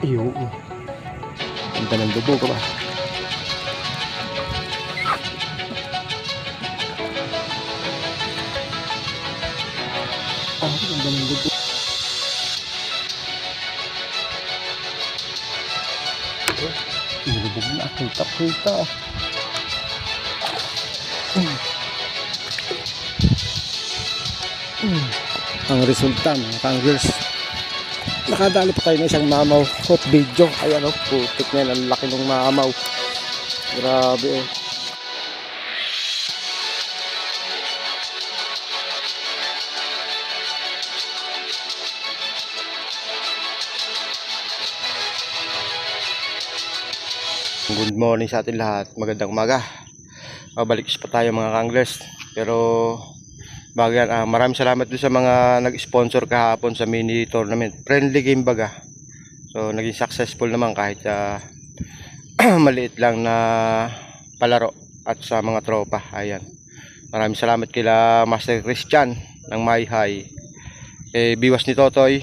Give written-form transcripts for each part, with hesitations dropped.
Iyo. Ganda ng lubog ka ba? Ganda ng lubog. Lubog na. Kita. Ang resulta mga kanglers, nakadali pa tayo ng isang mamaw. Hot video. Ayan o, putik na yan, ang laki ng mamaw. Grabe o. Good morning sa atin lahat, magandang umaga. Babalik pa tayo mga kanglers. Pero bago yan, maraming salamat doon sa mga nag-sponsor kahapon sa mini tournament. Friendly game baga. So naging successful naman kahit maliit lang na palaro at sa mga tropa. Ayan. Maraming salamat kila Master Christian ng Mayhay. Biwas ni Totoy.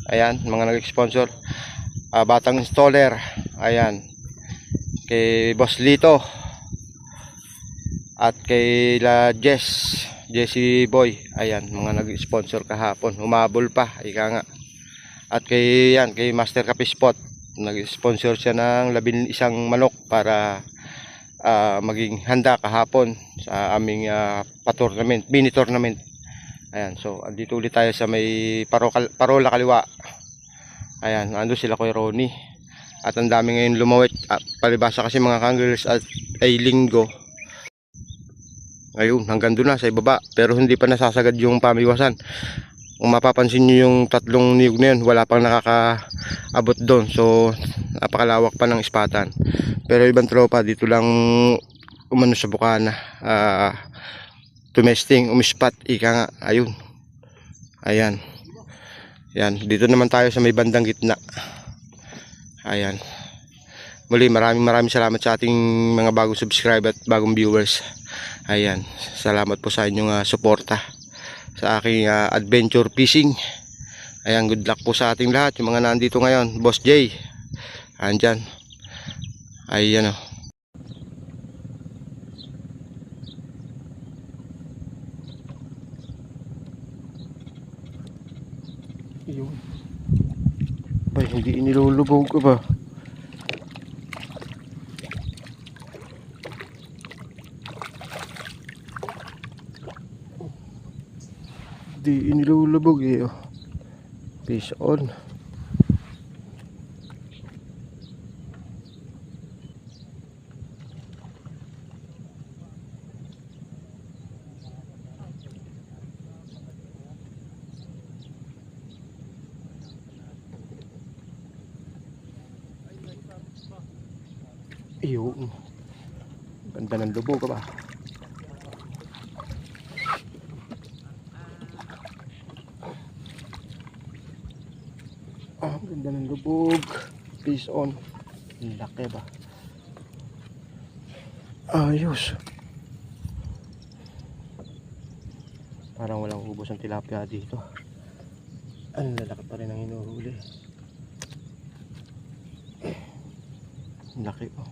Ayan, mga nag-sponsor. Batang Installer. Ayan. Kay Boss Lito. At kay Jesse Boy, ayan, mga nag-sponsor kahapon, humabol pa, ika nga. At kay Master Kapispot, nag-sponsor siya ng 11 manok para maging handa kahapon sa aming pa-tournament, mini tournament. Ayan, so andito ulit tayo sa may Parola Kaliwa. Ayan, ando sila Kuya Ronnie. At ang dami ngayon lumawit, palibasa kasi mga kanglers at ay linggo. Ayun, hanggang doon na sa ibaba, pero hindi pa nasasagad yung pamiwasan. Kung mapapansin nyo yung tatlong niyog na yun, wala pang nakakaabot doon. So napakalawak pa ng ispatan. Pero ibang tropa dito lang umano sa bukana, tumesting, umispat, ika nga. Ayun. Ayan. Ayan, dito naman tayo sa may bandang gitna. Ayan. Muli, maraming salamat sa ating mga bagong subscriber at bagong viewers. Ayan, salamat po sa inyong suporta sa aking adventure fishing. Ayan, good luck po sa ating lahat. Yung mga nandito ngayon, Boss J, andyan. Ayan o. Ayun. Ay, hindi inilulubog ko ba? Di inilulubog eh. Fish on. Ayun. Ganda ng lubog ka ba? Ganda ng lubog. Fish on. Laki ba? Ayos. Parang walang ubos ang tilapia dito. Ang lalaki pa rin ang hinuhuli. Laki oh.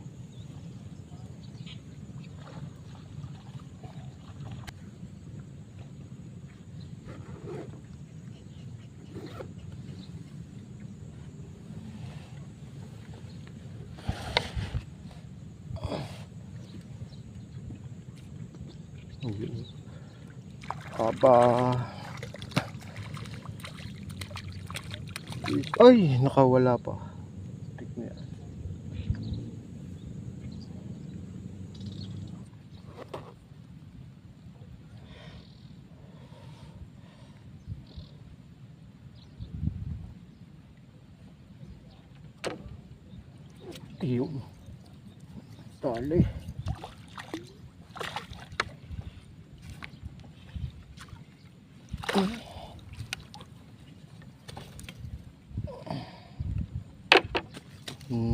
Aba. Ay, nakawala pa. Tignan yan. Ayun. Tali.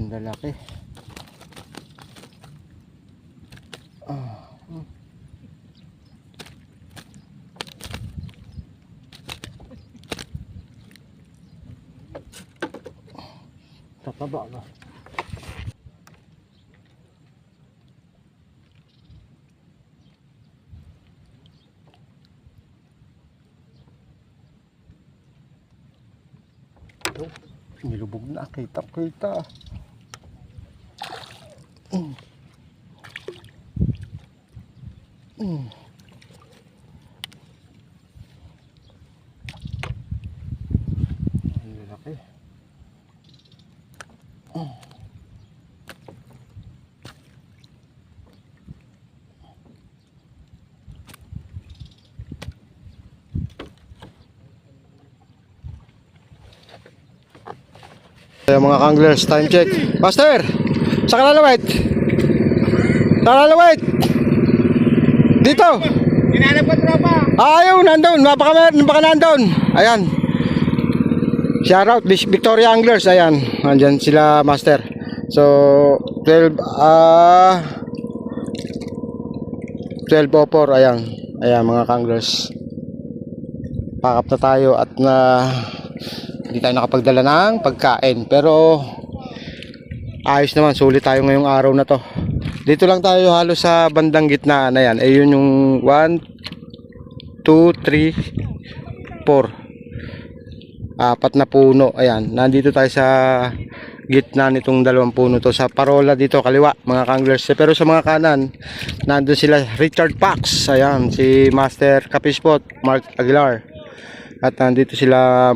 Lalaki. Tataba na. Oh, nilubog na. Kita. Ang lalaki. Ayan mga kanglers, time check. Master! Saan ka lalawit? Dito! Hinanap ko tropa. Ayaw, nandun. Baka nandun. Ayan. Shoutout, Victoria Anglers. Ayan. Andyan sila, master. So, 12:04. Ayan. Ayan mga kanglers. Pakap na tayo at hindi tayo nakapagdala ng pagkain. Pero, ayos naman. Sulit tayo ngayong araw na to. Dito lang tayo halos sa bandang gitna na yan. Ayun yung 1, 2, 3, 4. Apat na puno. Ayan. Nandito tayo sa gitna nitong dalawang puno to. Sa parola dito kaliwa mga kanglers. Pero sa mga kanan, nandun sila Richard Pax. Ayan. Si Master Kapispot, Mark Aguilar. At nandito sila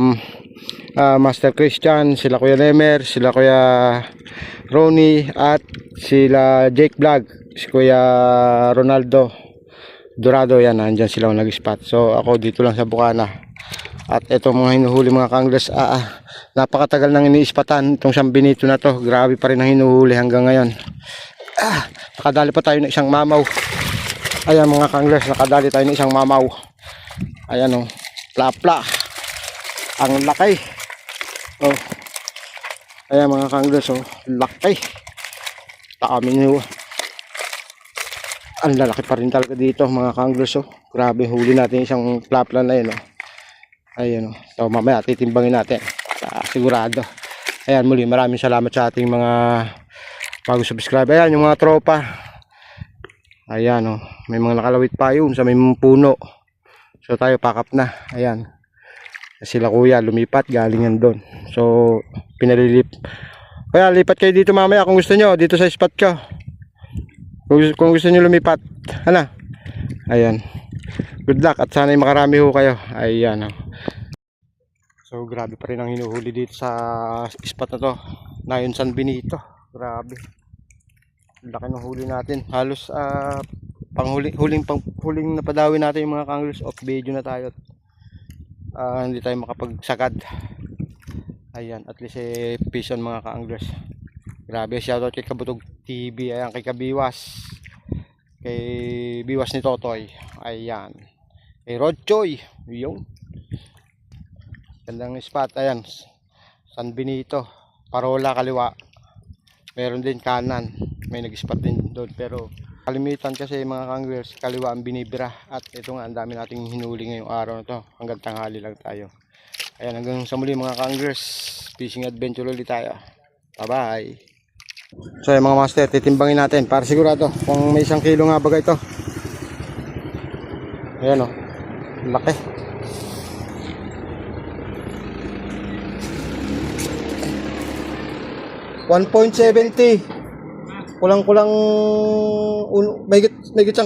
Master Christian, sila Kuya Nemer, sila Kuya Ronnie, at sila Jake Vlog, si Kuya Ronaldo Dorado. Yan, nandyan sila nag-spot. So ako dito lang sa Bukana. At itong mga hinuhuli mga kanglers, napakatagal nang iniispatan itong San Benito na to. Grabe pa rin ang hinuhuli hanggang ngayon. Nakadali pa tayo ng isang mamaw. Ayan mga kanglers, nakadali tayo ng isang mamaw. Ayan o, plapla. Ang laki. Oh. Ayan mga kanglers, oh, laki. Dami nyo. Ang lalaki pa rin talaga dito mga kanglers, oh. Grabe, huli natin isang plapla na yun, oh. Ayan, oh. So mamaya titimbangin natin. Sigurado. Ayan, muli maraming salamat sa ating mga bago subscribe. Ayan yung mga tropa. Ayan, oh. May mga nakalawit pa yun sa may puno. So tayo pakap na. Ayan. Sila kuya lumipat galing yan doon. So kaya lipat kayo dito mamaya kung gusto nyo, dito sa spot ko. Kung gusto nyo lumipat, ano? Ayan. Good luck at sana'y makarami ho kayo. Ayan, oh. So grabe pa rin ang hinuhuli dito sa spot na to. Nayon San Benito. Grabe. Laki ng huli natin. Halos huling napadawi natin yung mga kanglers. Off video na tayo. Hindi tayo makapagsagad. Ayan, at least peace on mga ka-anglers. Grabe, shoutout kay Kabutog TV. Ayan, kay Kabiwas, kay Biwas ni Totoy. Ayan, kay Rodchoy. Yung gandang spot. Ayan, San Benito, parola kaliwa. Meron din kanan, may nag-spot din doon. Pero kalimitan kasi mga kanglers, kaliwa ang binibira. At ito nga, ang dami nating hinuli ngayong araw na to. Hanggang tanghali lang tayo. Ayan, hanggang sa muli mga kanglers. Fishing adventure ulit tayo. Bye bye. So yung mga master, titimbangin natin para sigurado kung may 1 kilo nga baga ito. Ayan o, laki. $1.70. Kulang-kulang may 1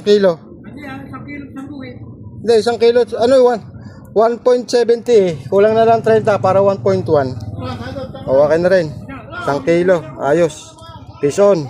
kilo. Hindi, 1 kilo sa buhay. Hindi, 1 kilo. Ano yun? 1.70 eh. Kulang na lang 30 para 1.1. O, akin na rin. 1 kilo. Ayos. Pison.